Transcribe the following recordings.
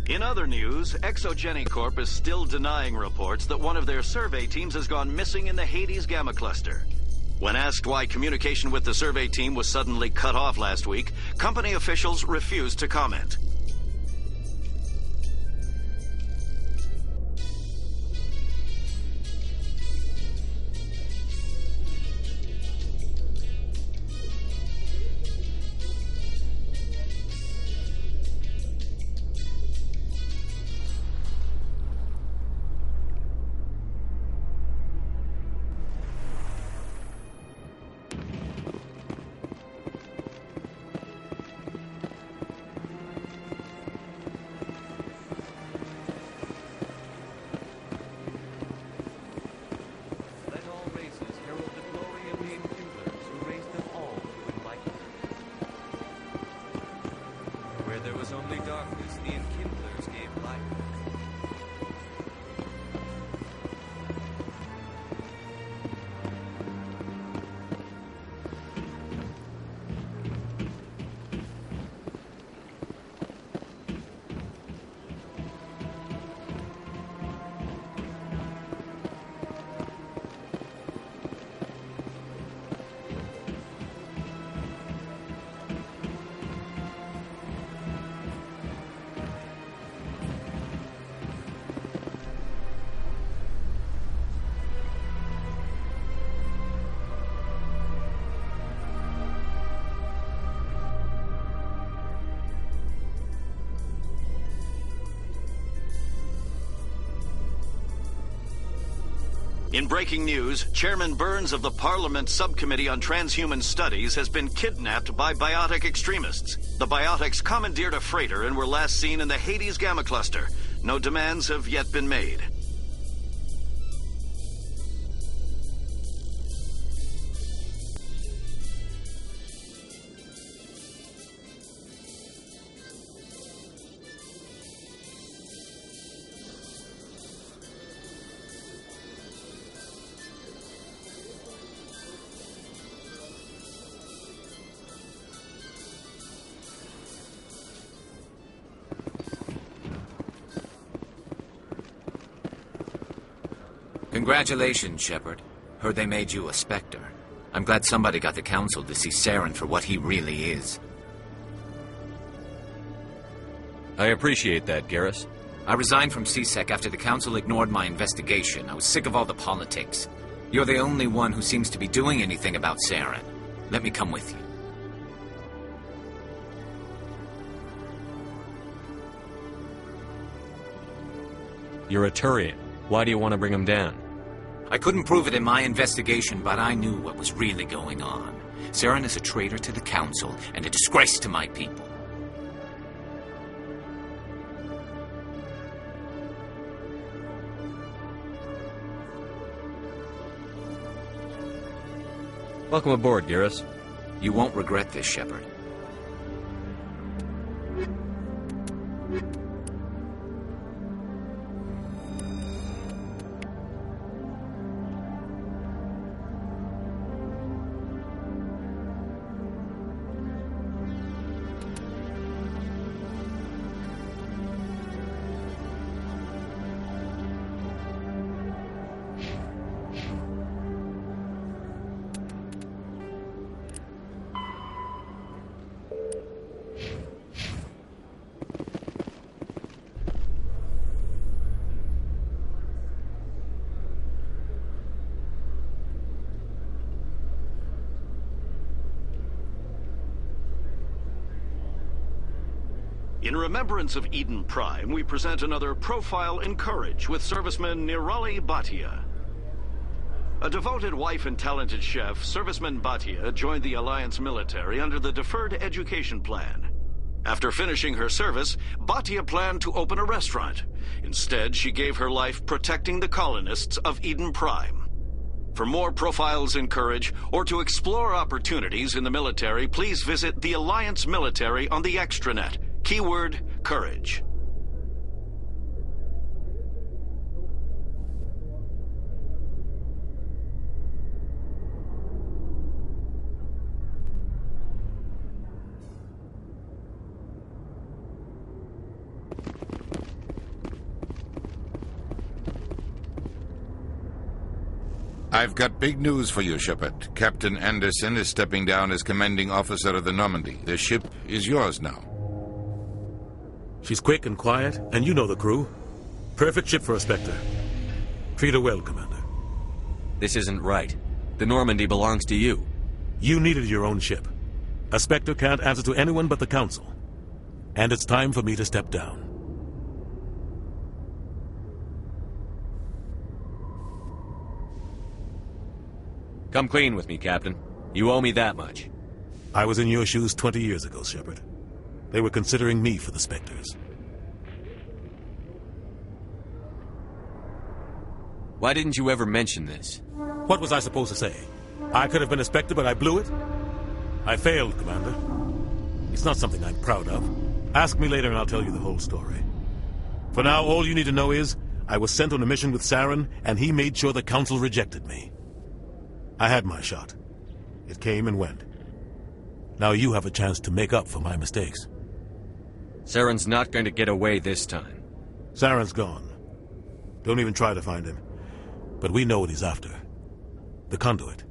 In other news, Exogeny Corp is still denying reports that one of their survey teams has gone missing in the Hades Gamma Cluster. When asked why communication with the survey team was suddenly cut off last week, company officials refused to comment. In breaking news, Chairman Burns of the Parliament Subcommittee on Transhuman Studies has been kidnapped by biotic extremists. The biotics commandeered a freighter and were last seen in the Hades Gamma Cluster. No demands have yet been made. Congratulations, Shepard. Heard they made you a Spectre. I'm glad somebody got the Council to see Saren for what he really is. I appreciate that, Garrus. I resigned from CSEC after the Council ignored my investigation. I was sick of all the politics. You're the only one who seems to be doing anything about Saren. Let me come with you. You're a Turian. Why do you want to bring him down? I couldn't prove it in my investigation, but I knew what was really going on. Saren is a traitor to the Council and a disgrace to my people. Welcome aboard, Garrus. You won't regret this, Shepard. In remembrance of Eden Prime, we present another profile in courage with serviceman Nirali Bhatia. A devoted wife and talented chef, serviceman Bhatia joined the Alliance military under the Deferred Education Plan. After finishing her service, Bhatia planned to open a restaurant. Instead, she gave her life protecting the colonists of Eden Prime. For more profiles in courage, or to explore opportunities in the military, please visit the Alliance military on the extranet. Keyword, courage. I've got big news for you, Shepard. Captain Anderson is stepping down as commanding officer of the Normandy. The ship is yours now. She's quick and quiet, and you know the crew. Perfect ship for a Spectre. Treat her well, Commander. This isn't right. The Normandy belongs to you. You needed your own ship. A Spectre can't answer to anyone but the Council. And it's time for me to step down. Come clean with me, Captain. You owe me that much. I was in your shoes 20 years ago, Shepard. They were considering me for the Spectres. Why didn't you ever mention this? What was I supposed to say? I could have been a Spectre, but I blew it? I failed, Commander. It's not something I'm proud of. Ask me later and I'll tell you the whole story. For now, all you need to know is, I was sent on a mission with Saren, and he made sure the Council rejected me. I had my shot. It came and went. Now you have a chance to make up for my mistakes. Saren's not going to get away this time. Saren's gone. Don't even try to find him. But we know what he's after. The conduit.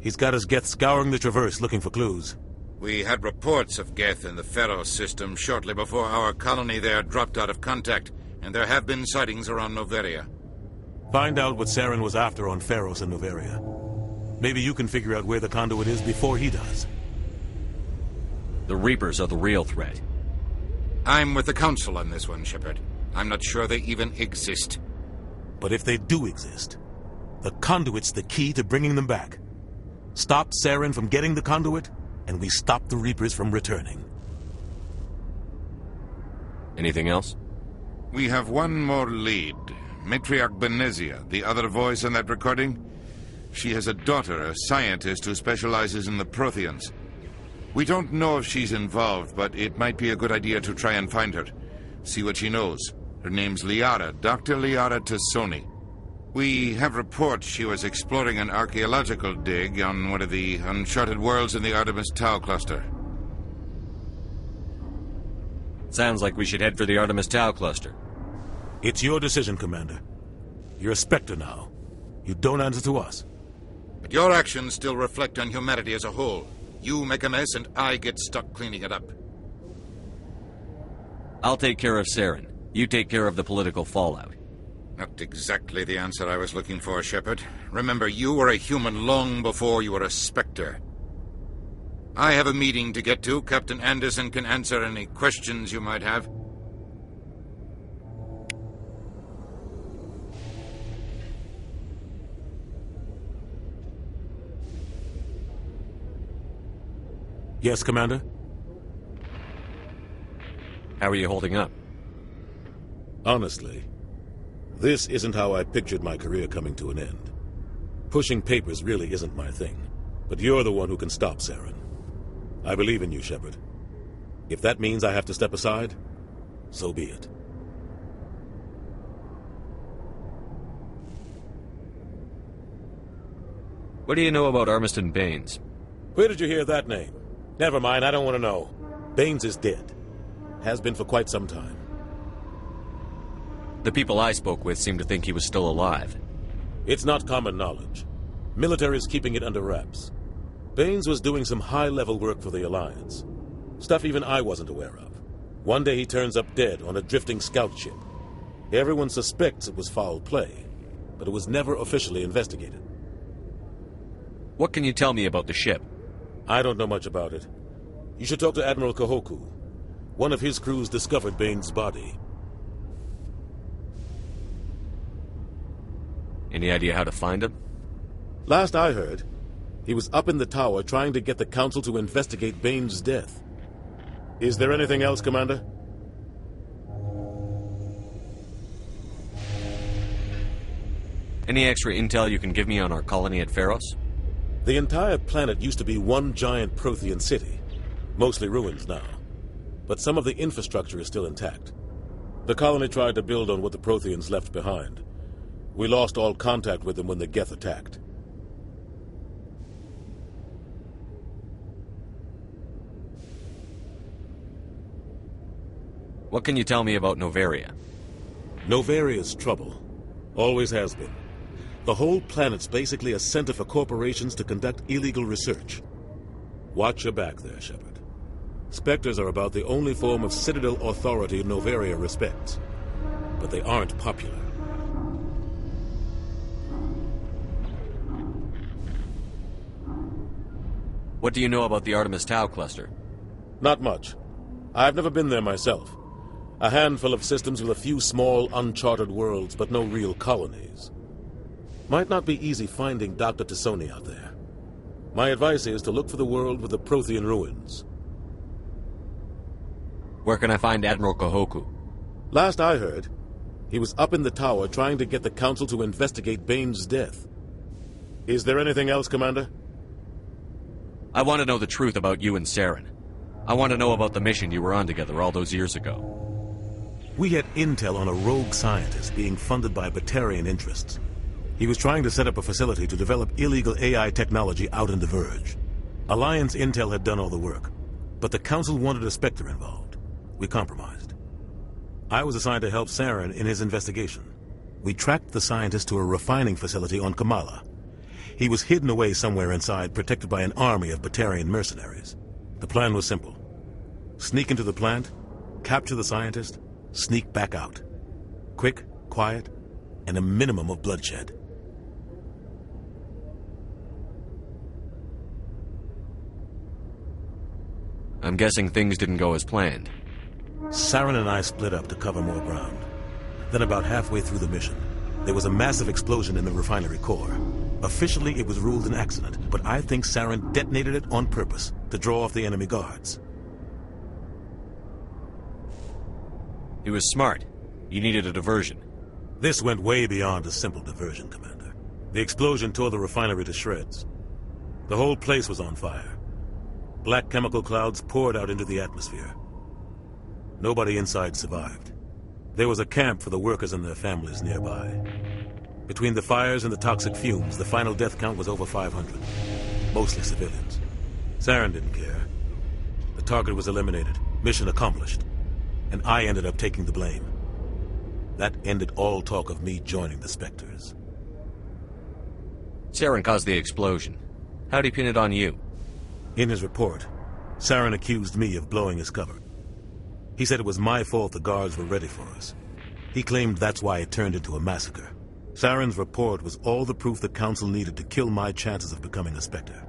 He's got his Geth scouring the Traverse looking for clues. We had reports of Geth in the Pharos system shortly before our colony there dropped out of contact, and there have been sightings around Noveria. Find out what Saren was after on Pharos and Noveria. Maybe you can figure out where the conduit is before he does. The Reapers are the real threat. I'm with the Council on this one, Shepard. I'm not sure they even exist. But if they do exist, the conduit's the key to bringing them back. Stop Saren from getting the conduit, and we stop the Reapers from returning. Anything else? We have one more lead. Matriarch Benezia, the other voice in that recording. She has a daughter, a scientist who specializes in the Protheans. We don't know if she's involved, but it might be a good idea to try and find her. See what she knows. Her name's Liara, Dr. Liara Tassoni. We have reports she was exploring an archaeological dig on one of the uncharted worlds in the Artemis Tau cluster. Sounds like we should head for the Artemis Tau cluster. It's your decision, Commander. You're a Spectre now. You don't answer to us. But your actions still reflect on humanity as a whole. You make a mess and I get stuck cleaning it up. I'll take care of Saren. You take care of the political fallout. Not exactly the answer I was looking for, Shepard. Remember, you were a human long before you were a Spectre. I have a meeting to get to. Captain Anderson can answer any questions you might have. Yes, Commander? How are you holding up? Honestly, this isn't how I pictured my career coming to an end. Pushing papers really isn't my thing, but you're the one who can stop Saren. I believe in you, Shepard. If that means I have to step aside, so be it. What do you know about Armiston Baines? Where did you hear that name? Never mind, I don't want to know. Baines is dead. Has been for quite some time. The people I spoke with seemed to think he was still alive. It's not common knowledge. Military's keeping it under wraps. Baines was doing some high-level work for the Alliance. Stuff even I wasn't aware of. One day he turns up dead on a drifting scout ship. Everyone suspects it was foul play, but it was never officially investigated. What can you tell me about the ship? I don't know much about it. You should talk to Admiral Kahoku. One of his crews discovered Baines' body. Any idea how to find him? Last I heard, he was up in the tower trying to get the Council to investigate Baines' death. Is there anything else, Commander? Any extra intel you can give me on our colony at Pharos? The entire planet used to be one giant Prothean city. Mostly ruins now. But some of the infrastructure is still intact. The colony tried to build on what the Protheans left behind. We lost all contact with them when the Geth attacked. What can you tell me about Noveria? Noveria's trouble. Always has been. The whole planet's basically a center for corporations to conduct illegal research. Watch your back there, Shepard. Spectres are about the only form of Citadel authority Noveria respects. But they aren't popular. What do you know about the Artemis Tau cluster? Not much. I've never been there myself. A handful of systems with a few small, uncharted worlds, but no real colonies. Might not be easy finding Dr. Tassoni out there. My advice is to look for the world with the Prothean ruins. Where can I find Admiral Kahoku? Last I heard, he was up in the tower trying to get the Council to investigate Bane's death. Is there anything else, Commander? I want to know the truth about you and Saren. I want to know about the mission you were on together all those years ago. We had intel on a rogue scientist being funded by Batarian interests. He was trying to set up a facility to develop illegal AI technology out in the Verge. Alliance intel had done all the work, but the Council wanted a Spectre involved. We compromised. I was assigned to help Saren in his investigation. We tracked the scientist to a refining facility on Kamala. He was hidden away somewhere inside, protected by an army of Batarian mercenaries. The plan was simple. Sneak into the plant, capture the scientist, sneak back out. Quick, quiet, and a minimum of bloodshed. I'm guessing things didn't go as planned. Saren and I split up to cover more ground. Then about halfway through the mission, there was a massive explosion in the refinery core. Officially, it was ruled an accident, but I think Saren detonated it on purpose to draw off the enemy guards. He was smart. You needed a diversion. This went way beyond a simple diversion, Commander. The explosion tore the refinery to shreds. The whole place was on fire. Black chemical clouds poured out into the atmosphere. Nobody inside survived. There was a camp for the workers and their families nearby. Between the fires and the toxic fumes, the final death count was over 500. Mostly civilians. Saren didn't care. The target was eliminated, mission accomplished. And I ended up taking the blame. That ended all talk of me joining the Spectres. Saren caused the explosion. How'd he pin it on you? In his report, Saren accused me of blowing his cover. He said it was my fault the guards were ready for us. He claimed that's why it turned into a massacre. Saren's report was all the proof the Council needed to kill my chances of becoming a Spectre.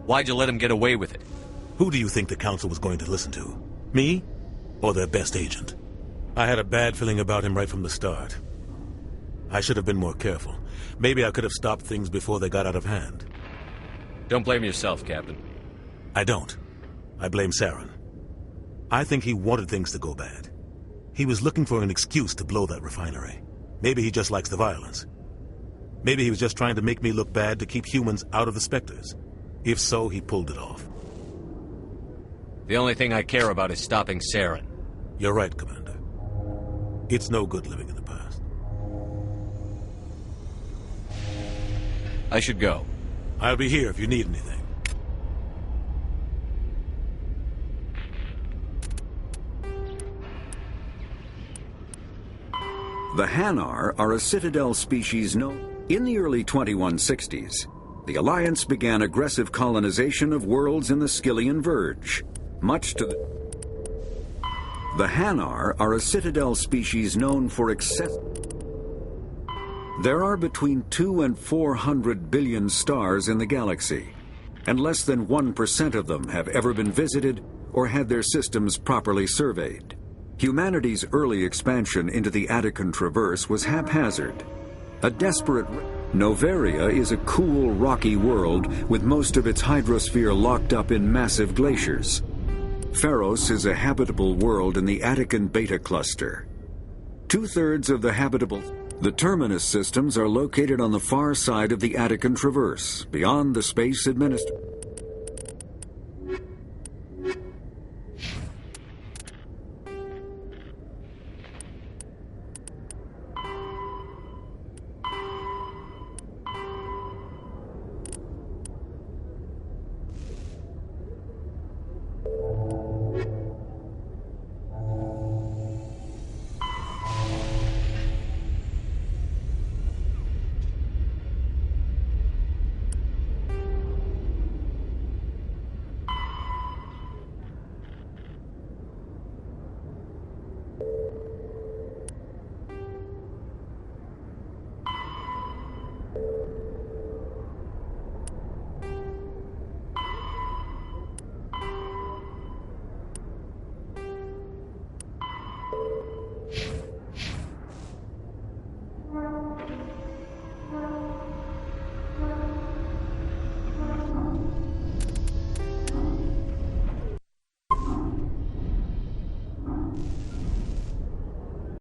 Why'd you let him get away with it? Who do you think the Council was going to listen to? Me? Or their best agent? I had a bad feeling about him right from the start. I should have been more careful. Maybe I could have stopped things before they got out of hand. Don't blame yourself, Captain. I don't. I blame Saren. I think he wanted things to go bad. He was looking for an excuse to blow that refinery. Maybe he just likes the violence. Maybe he was just trying to make me look bad to keep humans out of the Spectres. If so, he pulled it off. The only thing I care about is stopping Saren. You're right, Commander. It's no good living in the past. I should go. I'll be here if you need anything. The Hanar are a Citadel species known. In the early 2160s, the Alliance began aggressive colonization of worlds in the Skyllian Verge. Much to the Hanar are a Citadel species known for excess. There are between 2 and 400 billion stars in the galaxy, and less than 1% of them have ever been visited or had their systems properly surveyed. Humanity's early expansion into the Attican Traverse was haphazard. A desperate... Noveria is a cool, rocky world with most of its hydrosphere locked up in massive glaciers. Pharos is a habitable world in the Attican Beta Cluster. 2/3 of the habitable... The Terminus systems are located on the far side of the Attican Traverse, beyond the space administration.